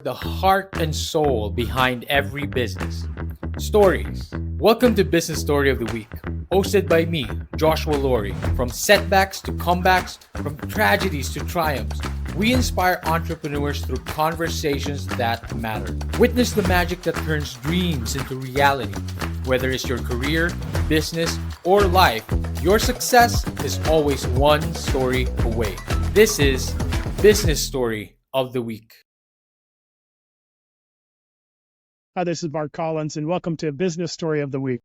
the heart and soul behind every business. Stories. Welcome to Business Story of the Week, hosted by me, Joshua Laurie. From setbacks to comebacks, from tragedies to triumphs, we inspire entrepreneurs through conversations that matter. Witness the magic that turns dreams into reality. Whether it's your career, business, or life, your success is always one story away. This is Business Story of the Week. Hi, this is Mark Collins, and welcome to Business Story of the Week.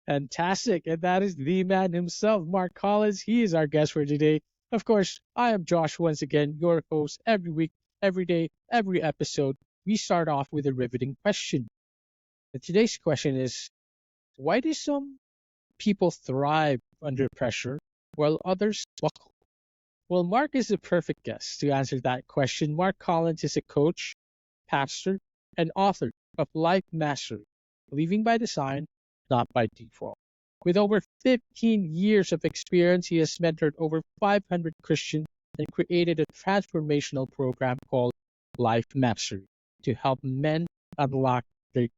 Fantastic. And that is the man himself, Mark Collins. He is our guest for today. Of course, I am Josh once again, your host every week, every day, every episode. We start off with a riveting question. And today's question is, why do some people thrive under pressure while others buckle? Well, Mark is the perfect guest to answer that question. Mark Collins is a coach, pastor, and author of Life Mastery, Living by Design, Not by Default. With over 15 years of experience, he has mentored over 500 Christians and created a transformational program called Life Mastery to help men unlock their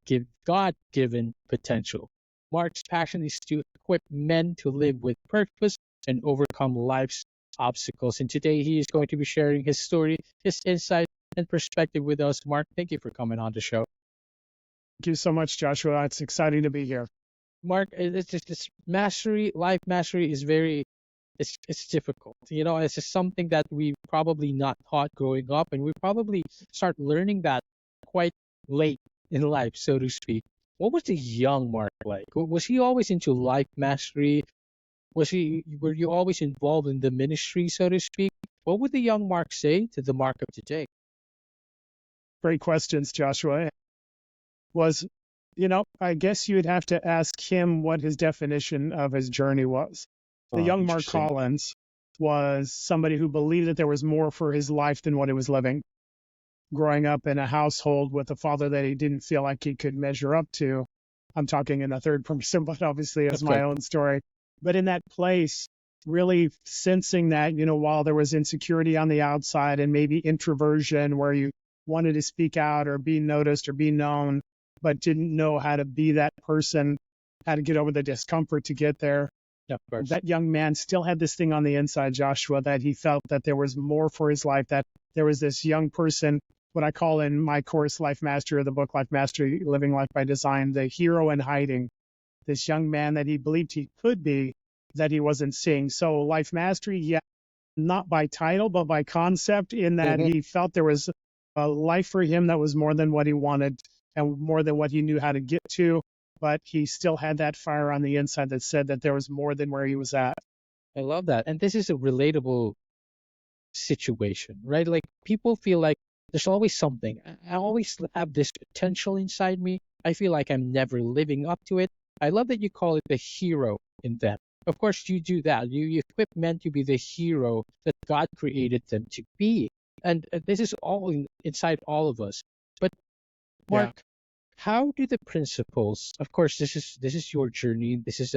God-given potential. Mark's passion is to equip men to live with purpose and overcome life's obstacles. And today he is going to be sharing his story, his insight, and perspective with us. Mark, thank you for coming on the show. Thank you so much, Joshua. It's exciting to be here. Mark, it's just this mastery, life mastery is it's difficult. You know, it's just something that we probably not taught growing up, and we probably start learning that quite late in life, so to speak. What was the young Mark like? Was he always into life mastery? Were you always involved in the ministry, so to speak? What would the young Mark say to the Mark of today? Great questions, Joshua. I guess you'd have to ask him what his definition of his journey was. The young Mark Collins was somebody who believed that there was more for his life than what he was living. Growing up in a household with a father that he didn't feel like he could measure up to. I'm talking in the third person, but obviously it's my own story. But in that place, really sensing that, while there was insecurity on the outside and maybe introversion where you wanted to speak out or be noticed or be known, but didn't know how to be that person, how to get over the discomfort to get there. Yeah, of course. That young man still had this thing on the inside, Joshua, that he felt that there was more for his life, that there was this young person, what I call in my course, Life Mastery, or the book Life Mastery, Living Life by Design, the hero in hiding, this young man that he believed he could be, that he wasn't seeing. So Life Mastery, yeah, not by title, but by concept, in that he felt there was a life for him that was more than what he wanted and more than what he knew how to get to, but he still had that fire on the inside that said that there was more than where he was at. I love that. And this is a relatable situation, right? Like people feel like there's always something. I always have this potential inside me. I feel like I'm never living up to it. I love that you call it the hero in them. Of course, you do that. You equip men to be the hero that God created them to be. And this is all inside all of us. But Mark, how do the principles, of course, this is your journey. This is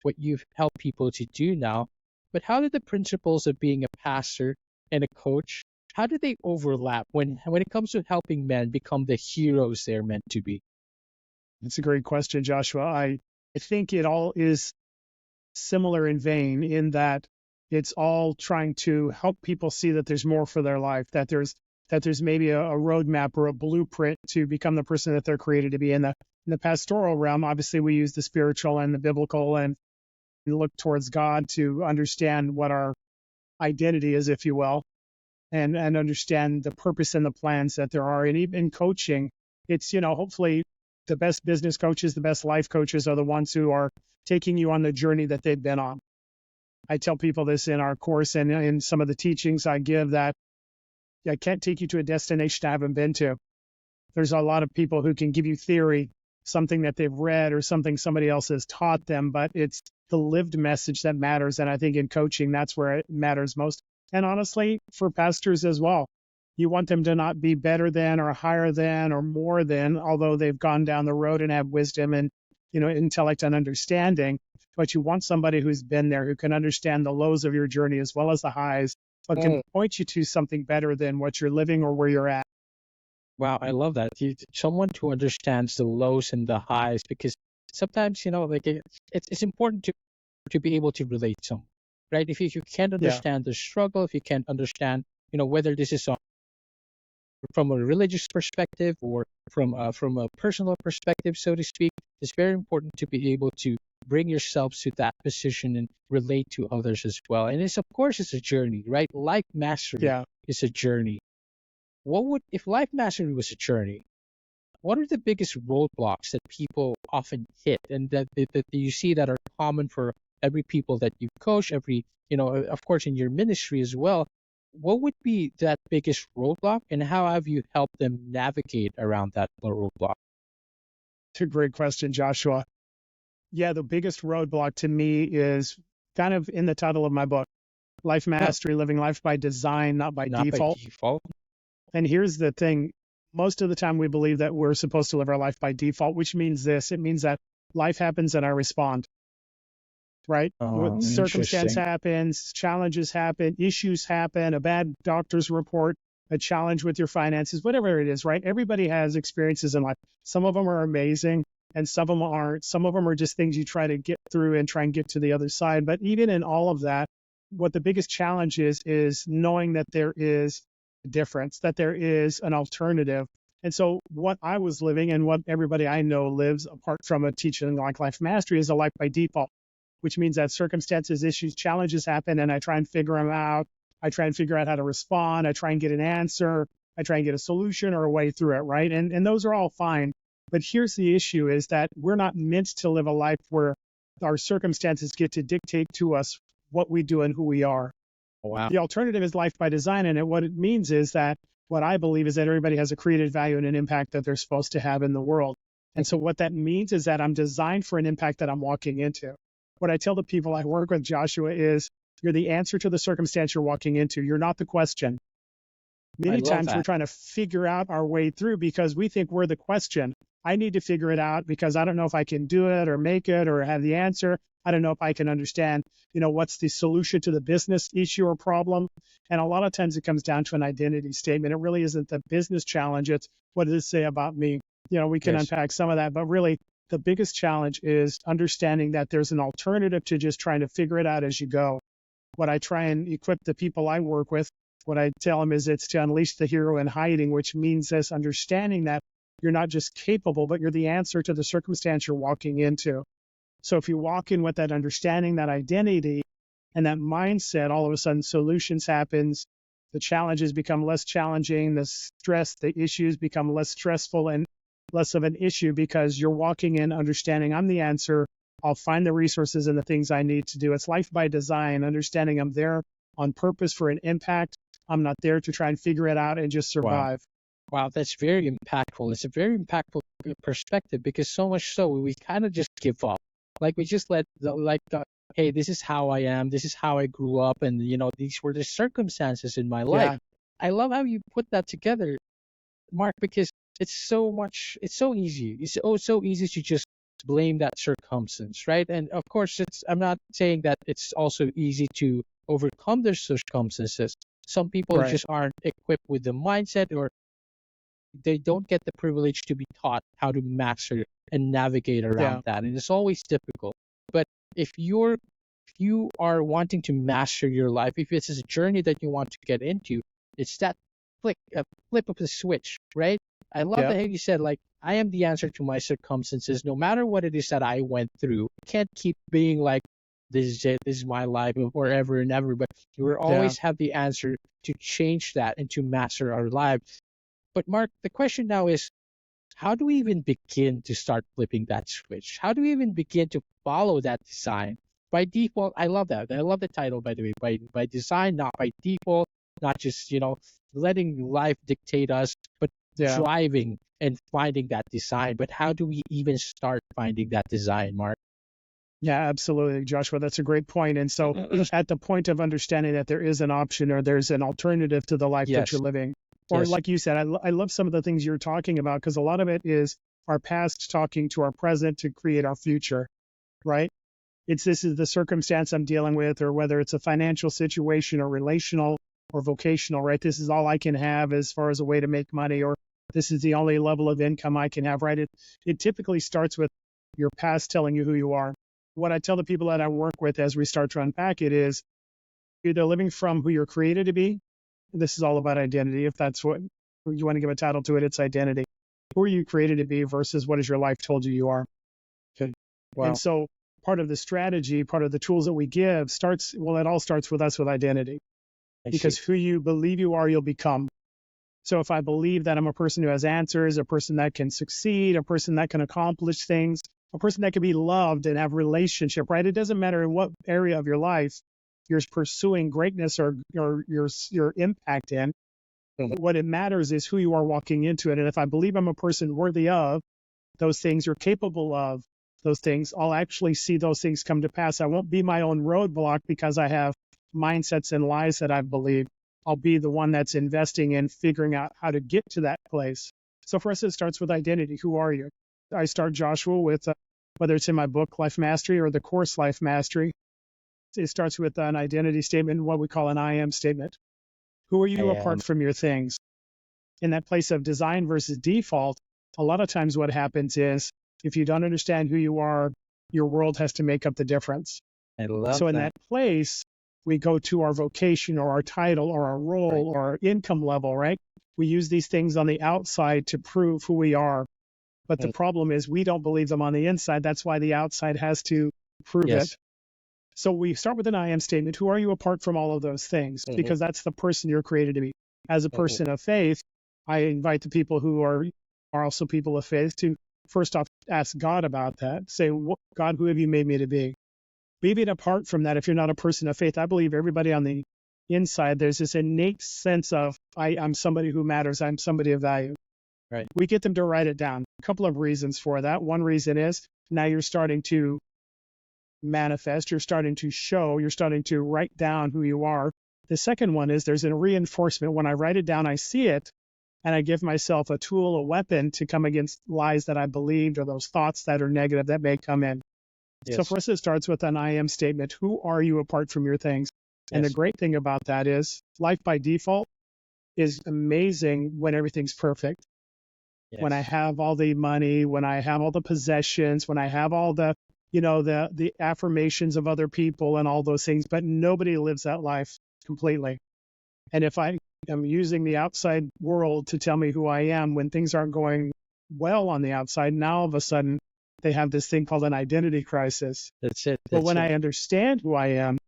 what you've helped people to do now. But how do the principles of being a pastor and a coach, how do they overlap when it comes to helping men become the heroes they're meant to be? That's a great question, Joshua. I think it all is similar in vein in that it's all trying to help people see that there's more for their life, that there's maybe a roadmap or a blueprint to become the person that they're created to be. In the pastoral realm, obviously we use the spiritual and the biblical and look towards God to understand what our identity is, if you will, and understand the purpose and the plans that there are. And even in coaching, it's, hopefully the best business coaches, the best life coaches are the ones who are taking you on the journey that they've been on. I tell people this in our course and in some of the teachings I give, that I can't take you to a destination I haven't been to. There's a lot of people who can give you theory, something that they've read or something somebody else has taught them, but it's the lived message that matters. And I think in coaching, that's where it matters most. And honestly, for pastors as well, you want them to not be better than or higher than or more than, although they've gone down the road and have wisdom and, intellect and understanding. But you want somebody who's been there, who can understand the lows of your journey as well as the highs, but can point you to something better than what you're living or where you're at. Wow, I love that. Someone who understands the lows and the highs, because sometimes, like it's important to be able to relate some, right? If you can't Yeah. understand the struggle, if you can't understand, whether this is from a religious perspective or from a personal perspective, so to speak, it's very important to be able to bring yourself to that position and relate to others as well. And it's, of course, it's a journey, right? Life mastery Yeah. is a journey. If life mastery was a journey, what are the biggest roadblocks that people often hit and that you see that are common for every people that you coach, of course, in your ministry as well? What would be that biggest roadblock, and how have you helped them navigate around that roadblock? It's a great question, Joshua. Yeah, the biggest roadblock to me is kind of in the title of my book, Life Yeah, Mastery, Living Life by Design, not by not by default. default. And here's the thing. Most of the time we believe that we're supposed to live our life by default, which means this. It means that life happens and I respond, right? Circumstance Interesting. happens, challenges happen, issues happen, a bad doctor's report, a challenge with your finances, whatever it is, right? Everybody has experiences in life. Some of them are amazing and some of them aren't. Some of them are just things you try to get through and try and get to the other side. But even in all of that, what the biggest challenge is knowing that there is a difference, that there is an alternative. And so what I was living and what everybody I know lives apart from a teaching like life mastery is a life by default, which means that circumstances, issues, challenges happen, and I try and figure them out. I try and figure out how to respond. I try and get an answer. I try and get a solution or a way through it, right? And those are all fine. But here's the issue is that we're not meant to live a life where our circumstances get to dictate to us what we do and who we are. Wow. The alternative is life by design. And what it means is that what I believe is that everybody has a created value and an impact that they're supposed to have in the world. And so what that means is that I'm designed for an impact that I'm walking into. What I tell the people I work with, Joshua, is you're the answer to the circumstance you're walking into. You're not the question. I Many love times we're that. trying to figure out our way through because we think we're the question. I need to figure it out because I don't know if I can do it or make it or have the answer. I don't know if I can understand, what's the solution to the business issue or problem. And a lot of times it comes down to an identity statement. It really isn't the business challenge. It's what does it say about me? We can Yes. unpack some of that, but really the biggest challenge is understanding that there's an alternative to just trying to figure it out as you go. What I try and equip the people I work with, what I tell them is it's to unleash the hero in hiding, which means this understanding that you're not just capable, but you're the answer to the circumstance you're walking into. So if you walk in with that understanding, that identity, and that mindset, all of a sudden solutions happens, the challenges become less challenging, the stress, the issues become less stressful and less of an issue because you're walking in understanding I'm the answer. I'll find the resources and the things I need to do. It's life by design, understanding I'm there on purpose for an impact. I'm not there to try and figure it out and just Wow. survive. Wow, that's very impactful. It's a very impactful perspective, because so much so we kind of just give up. Like we just hey, this is how I am. This is how I grew up, and these were the circumstances in my life. Yeah, I love how you put that together, Mark, because it's so easy. It's so easy to just blame that circumstance, right? And of course, I'm not saying that it's also easy to overcome their circumstances. Some people right. just aren't equipped with the mindset, or they don't get the privilege to be taught how to master and navigate Yeah, around that. And it's always difficult. But if you are wanting to master your life, if it's a journey that you want to get into, it's that flip of the switch, right? I love yeah, that how you said, like, I am the answer to my circumstances, no matter what it is that I went through. I can't keep being like, this is it, this is my life forever and ever. But you will yeah. always have the answer to change that and to master our lives. But Mark, the question now is, how do we even begin to start flipping that switch? How do we even begin to follow that design? By default, I love that. I love the title, by the way. By design, not by default, not just, letting life dictate us, but Yeah. driving and finding that design. But how do we even start finding that design, Mark? Yeah, absolutely, Joshua. That's a great point. And so at the point of understanding that there is an option or there's an alternative to the life that you're Yes, living, or yes, like you said, I love some of the things you're talking about because a lot of it is our past talking to our present to create our future, right? This is the circumstance I'm dealing with, or whether it's a financial situation or relational or vocational, right? This is all I can have as far as a way to make money, or This is the only level of income I can have, right? It typically starts with your past telling you who you are. What I tell the people that I work with as we start to unpack it is either living from who you're created to be. This is all about identity. If that's what you want to give a title to it, it's identity. Who are you created to be versus what has your life told you you are? Okay. Wow. And so part of the strategy, part of the tools that we give it all starts with us with identity. Because who you believe you are, you'll become. So if I believe that I'm a person who has answers, a person that can succeed, a person that can accomplish things, a person that can be loved and have relationship, right? It doesn't matter in what area of your life you're pursuing greatness or your impact in. What it matters is who you are walking into it. And if I believe I'm a person worthy of those things, you're capable of those things, I'll actually see those things come to pass. I won't be my own roadblock because I have mindsets and lies that I've believed. I'll be the one that's investing in figuring out how to get to that place. So for us, it starts with identity. Who are you? I start, Joshua, with whether it's in my book, Life Mastery, or the course, Life Mastery. It starts with an identity statement, what we call an I am statement. Who are you apart from your things? In that place of design versus default, a lot of times what happens is if you don't understand who you are, your world has to make up the difference. I love so in that. that place, we go to our vocation or our title or our role or our income level, right? We use these things on the outside to prove who we are. But the problem is we don't believe them on the inside. That's why the outside has to prove it. So we start with an I am statement. Who are you apart from all of those things? Because that's the person you're created to be. As a person of faith, I invite the people who are also people of faith to first off ask God about that. Say, God, who have you made me to be? Even apart from that, if you're not a person of faith, I believe everybody on the inside, there's this innate sense of I'm somebody who matters. I'm somebody of value. Right. We get them to write it down. A couple of reasons for that. One reason is now you're starting to manifest, you're starting to show, you're starting to write down who you are. The second one is there's a reinforcement. When I write it down, I see it, and I give myself a tool, a weapon to come against lies that I believed or those thoughts that are negative that may come in. So for us, it starts with an I am statement. Who are you apart from your things? And the great thing about that is life by default is amazing when everything's perfect. When I have all the money, when I have all the possessions, when I have all the the affirmations of other people and all those things, but nobody lives that life completely. And if I am using the outside world to tell me who I am when things aren't going well on the outside, now all of a sudden they have this thing called an identity crisis. That's it. But when I understand who I am,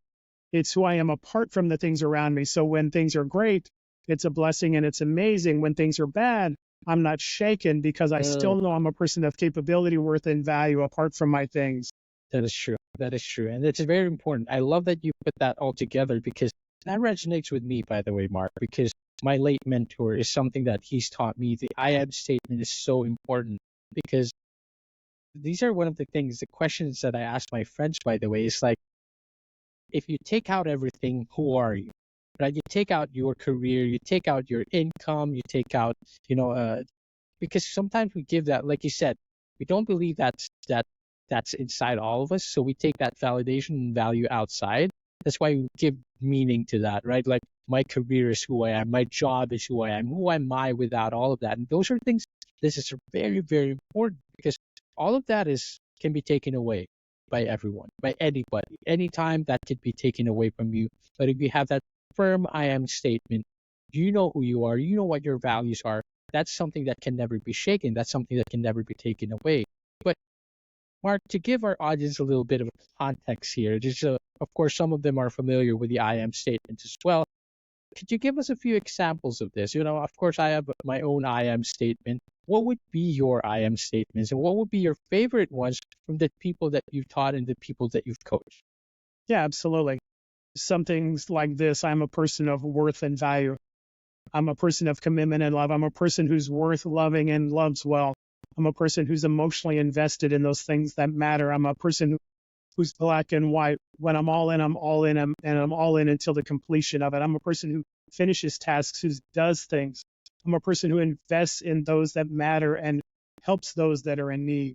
it's who I am apart from the things around me. So when things are great, it's a blessing and it's amazing. When things are bad, I'm not shaken because I still know I'm a person of capability, worth, and value apart from my things. That is true. That is true. And it's very important. I love that you put that all together because that resonates with me, by the way, Mark, because my late mentor is something that he's taught me. The I am statement is so important because these are one of the things, the questions that I ask my friends, by the way, is like, if you take out everything, who are you? Right? You take out your career, you take out your income, you take out, because sometimes we give that, like you said, we don't believe that's inside all of us. So we take that validation and value outside. That's why we give meaning to that, right? Like my career is who I am, my job is who I am, who am I without all of that? And those are things, this is very, very important because all of that can be taken away by everyone, by anybody. Anytime that could be taken away from you. But if you have that firm I am statement, you know who you are, you know what your values are. That's something that can never be shaken. That's something that can never be taken away. But Mark, to give our audience a little bit of context here, just of course, some of them are familiar with the I am statements as well. Could you give us a few examples of this? Of course, I have my own I am statement. What would be your I am statements, and what would be your favorite ones from the people that you've taught and the people that you've coached? Yeah, absolutely. Some things like this, I'm a person of worth and value. I'm a person of commitment and love. I'm a person who's worth loving and loves well. I'm a person who's emotionally invested in those things that matter. I'm a person who's black and white. When I'm all in, I'm all in, and I'm all in until the completion of it. I'm a person who finishes tasks, who does things. I'm a person who invests in those that matter and helps those that are in need.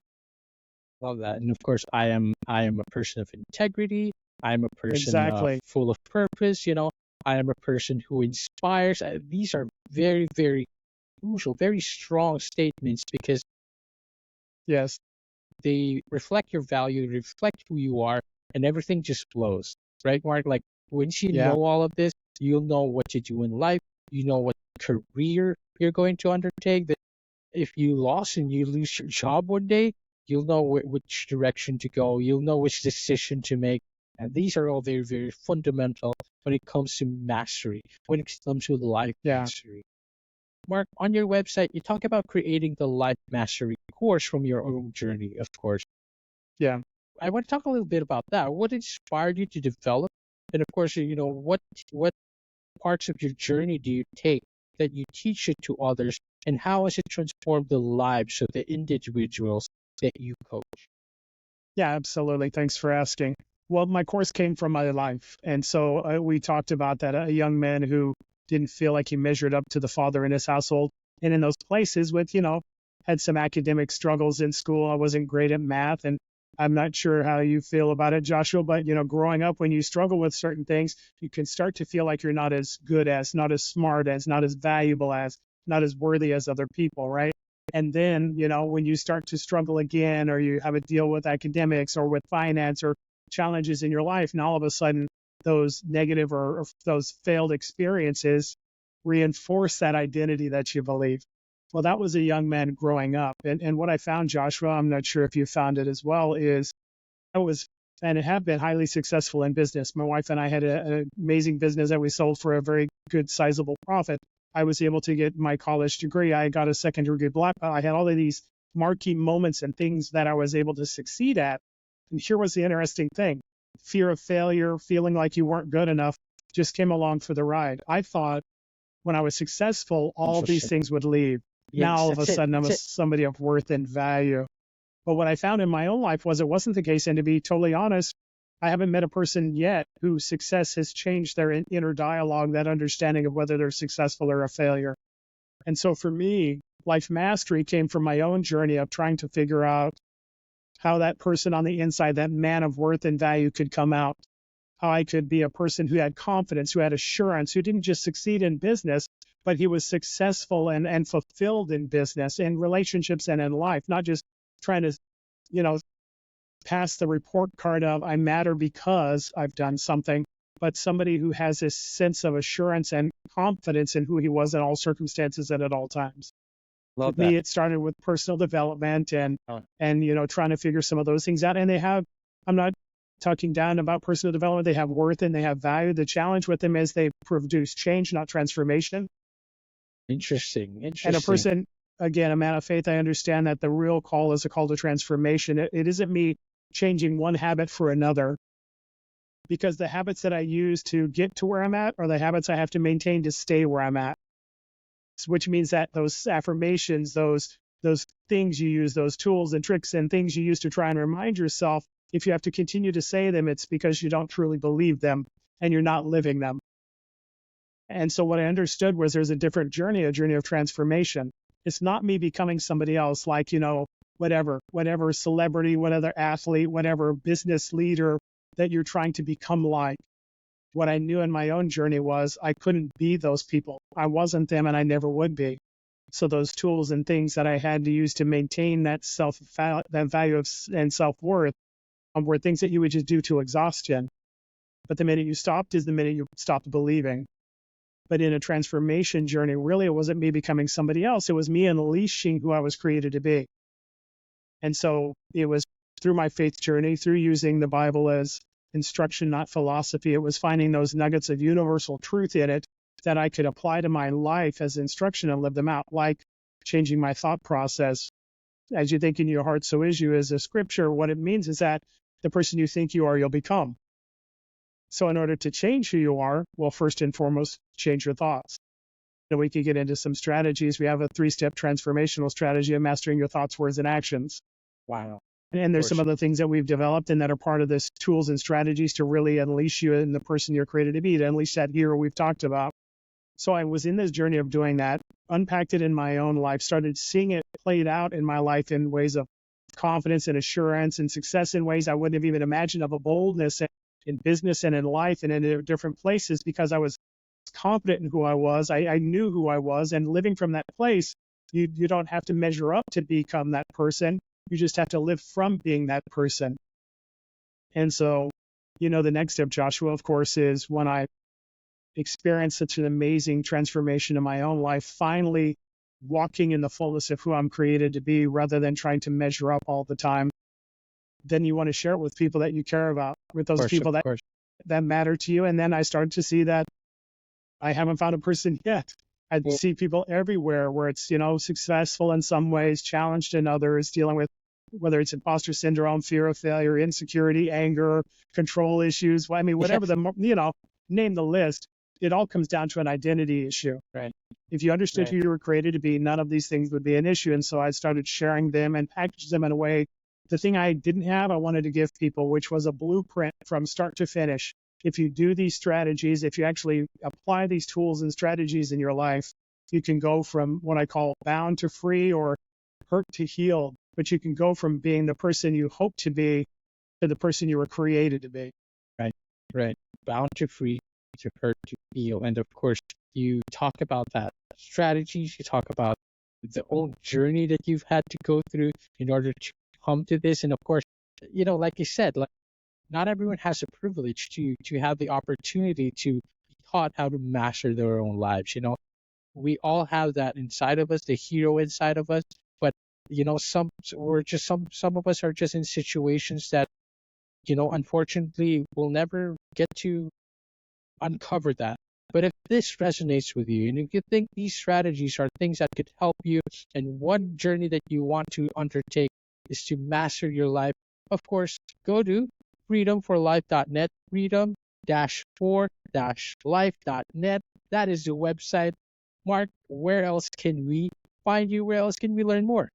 Love that. And of course, I am a person of integrity. I am a person full of purpose. I am a person who inspires. These are very, very crucial, very strong statements because Yes. they reflect your value, reflect who you are, and everything just flows. Right, Mark? Like once you Yeah. know all of this, you'll know what to do in life, you know what career you're going to undertake. That if you lost and you lose your job one day, you'll know which direction to go, you'll know which decision to make. And these are all very, very fundamental when it comes to mastery, when it comes to life Yeah. mastery. Mark, on your website, you talk about creating the life mastery course from your own journey, of course. Yeah. I want to talk a little bit about that. What inspired you to develop? And of course, what parts of your journey do you take that you teach it to others, and how has it transformed the lives of the individuals that you coach? Yeah, absolutely. Thanks for asking. Well, my course came from my life. And so we talked about that a young man who didn't feel like he measured up to the father in his household. And in those places with, had some academic struggles in school. I wasn't great at math. And I'm not sure how you feel about it, Joshua, but, growing up, when you struggle with certain things, you can start to feel like you're not as good as, not as smart as, not as valuable as, not as worthy as other people, right? And then, when you start to struggle again, or you have a deal with academics or with finance or challenges in your life, and all of a sudden those negative or those failed experiences reinforce that identity that you believe. Well, that was a young man growing up. And what I found, Joshua, I'm not sure if you found it as well, is I was and have been highly successful in business. My wife and I had an amazing business that we sold for a very good, sizable profit. I was able to get my college degree. I got a second degree black belt. I had all of these marquee moments and things that I was able to succeed at. And here was the interesting thing. Fear of failure, feeling like you weren't good enough, just came along for the ride. I thought when I was successful, all these Interesting. things would leave. Now, Yes, all of a that's it. sudden, That's it. somebody of worth and value. But what I found in my own life was it wasn't the case. And to be totally honest, I haven't met a person yet whose success has changed their inner dialogue, that understanding of whether they're successful or a failure. And so for me, life mastery came from my own journey of trying to figure out how that person on the inside, that man of worth and value, could come out. How I could be a person who had confidence, who had assurance, who didn't just succeed in business, but he was successful and fulfilled in business, in relationships, and in life, not just trying to, you know, pass the report card of I matter because I've done something, but somebody who has this sense of assurance and confidence in who he was in all circumstances and at all times. Love With that. me, it started with personal development and Oh. trying to figure some of those things out. And I'm not talking down about personal development. They have worth and they have value. The challenge with them is they produce change, not transformation. Interesting. And a Interesting. person, again, a man of faith, I understand that the real call is a call to transformation. It isn't me changing one habit for another, because the habits that I use to get to where I'm at are the habits I have to maintain to stay where I'm at. Which means that those affirmations, those things you use, those tools and tricks and things you use to try and remind yourself, if you have to continue to say them, it's because you don't truly believe them and you're not living them. And so what I understood was there's a different journey, a journey of transformation. It's not me becoming somebody else, like, whatever celebrity, whatever athlete, whatever business leader that you're trying to become like. What I knew in my own journey was I couldn't be those people. I wasn't them and I never would be. So those tools and things that I had to use to maintain that value and self-worth were things that you would just do to exhaustion. But the minute you stopped is the minute you stopped believing. But in a transformation journey, really, it wasn't me becoming somebody else. It was me unleashing who I was created to be. And so it was through my faith journey, through using the Bible as instruction, not philosophy. It was finding those nuggets of universal truth in it that I could apply to my life as instruction and live them out, like changing my thought process. As you think in your heart, so is you, as a scripture. What it means is that the person you think you are, you'll become. So in order to change who you are, well, first and foremost, change your thoughts. We could get into some strategies. We have a 3-step transformational strategy of mastering your thoughts, words, and actions. Wow. And there's some other things that we've developed and that are part of this tools and strategies to really unleash you in the person you're created to be, to unleash that hero we've talked about. So I was in this journey of doing that, unpacked it in my own life, started seeing it played out in my life in ways of confidence and assurance and success in ways I wouldn't have even imagined, of a boldness in business and in life and in different places, because I was confident in who I was. I knew who I was, and living from that place, you don't have to measure up to become that person. You just have to live from being that person. And so, the next step, Joshua, of course, is when I experienced such an amazing transformation in my own life, finally walking in the fullness of who I'm created to be rather than trying to measure up all the time. Then you want to share it with people that you care about, with those people that matter to you. And then I started to see that I haven't found a person yet. I see people everywhere where it's, successful in some ways, challenged in others, dealing with whether it's imposter syndrome, fear of failure, insecurity, anger, control issues. I mean, whatever name the list, it all comes down to an identity issue. Right. If you understood who you were created to be, none of these things would be an issue. And so I started sharing them and packaged them in a way. The thing I didn't have, I wanted to give people, which was a blueprint from start to finish. If you do these strategies, if you actually apply these tools and strategies in your life, you can go from what I call bound to free or hurt to healed. But you can go from being the person you hope to be to the person you were created to be. Right. Bound to free, to hurt to heal. And of course, you talk about that strategies, you talk about the own journey that you've had to go through in order to come to this. And of course, like you said, like not everyone has the privilege to have the opportunity to be taught how to master their own lives. We all have that inside of us, the hero inside of us. But some of us are just in situations that unfortunately we'll never get to uncover that. But if this resonates with you, and if you think these strategies are things that could help you, and one journey that you want to undertake is to master your life, of course, go to freedomforlife.net, freedom-for-life.net. That is the website. Mark, where else can we find you? Where else can we learn more?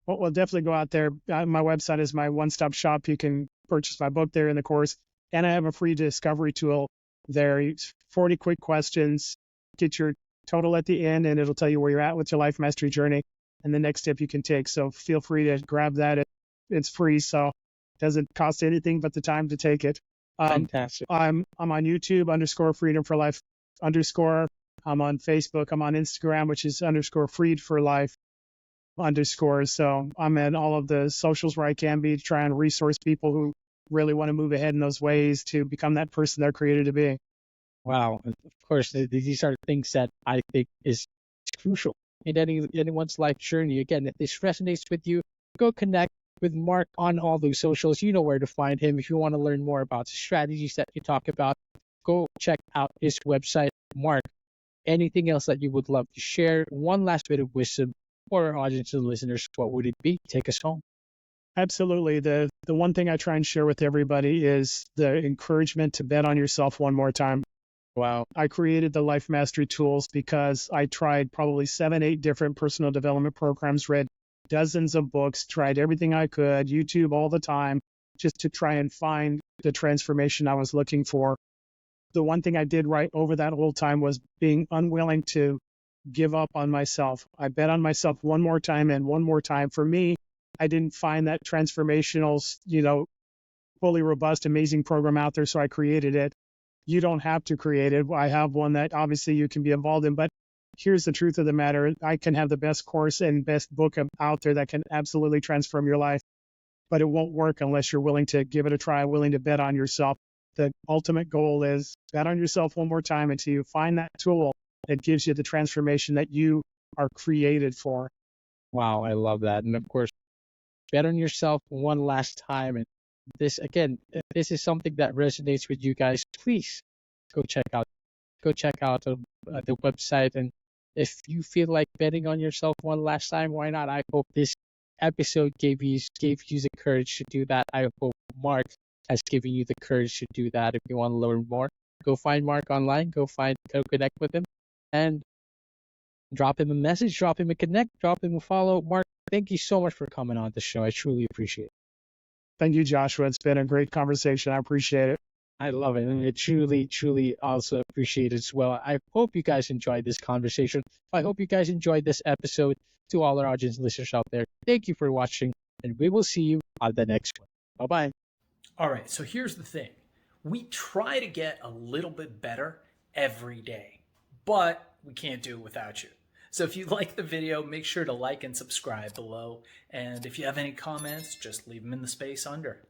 Well, we'll definitely go out there. My website is my one-stop shop. You can purchase my book there in the course. And I have a free discovery tool there. 40 quick questions. Get your total at the end, and it'll tell you where you're at with your life mastery journey and the next step you can take. So feel free to grab that. It's free, so it doesn't cost anything but the time to take it. Fantastic. I'm on YouTube, _Freedom for Life, _. I'm on Facebook. I'm on Instagram, which is _Freed for Life, _. So I'm in all of the socials where I can be, try and resource people who really want to move ahead in those ways to become that person they're created to be. Wow. Of course, these are things that I think is crucial in anyone's life journey. Again, if this resonates with you, go connect with Mark on all those socials. You know where to find him. If you want to learn more about the strategies that you talk about, go check out his website. Mark, anything else that you would love to share? One last bit of wisdom for our audience and listeners, what would it be? Take us home. Absolutely. The one thing I try and share with everybody is the encouragement to bet on yourself one more time. Wow. I created the Life Mastery tools because I tried probably 7, 8 different personal development programs, read dozens of books, tried everything I could, YouTube all the time, just to try and find the transformation I was looking for. The one thing I did right over that whole time was being unwilling to give up on myself. I bet on myself one more time and one more time. For me, I didn't find that transformational, fully robust, amazing program out there, so I created it. You don't have to create it. I have one that obviously you can be involved in, but here's the truth of the matter. I can have the best course and best book out there that can absolutely transform your life, but it won't work unless you're willing to give it a try, willing to bet on yourself. The ultimate goal is bet on yourself one more time until you find that tool that gives you the transformation that you are created for. Wow, I love that. And of course, bet on yourself one last time. And this, again, if this is something that resonates with you guys, please go check out the website. And if you feel like betting on yourself one last time, why not? I hope this episode gave you the courage to do that. I hope Mark has given you the courage to do that. If you want to learn more, go find Mark online, go connect with him, and drop him a message, drop him a connect, drop him a follow. Mark, thank you so much for coming on the show. I truly appreciate it. Thank you, Joshua. It's been a great conversation. I appreciate it. I love it. And I truly also appreciate it as well. I hope you guys enjoyed this conversation. I hope you guys enjoyed this episode. To all our audience listeners out there, thank you for watching, and we will see you on the next one. Bye-bye. All right, so here's the thing. We try to get a little bit better every day. But we can't do it without you. So if you like the video, make sure to like and subscribe below. And if you have any comments, just leave them in the space under.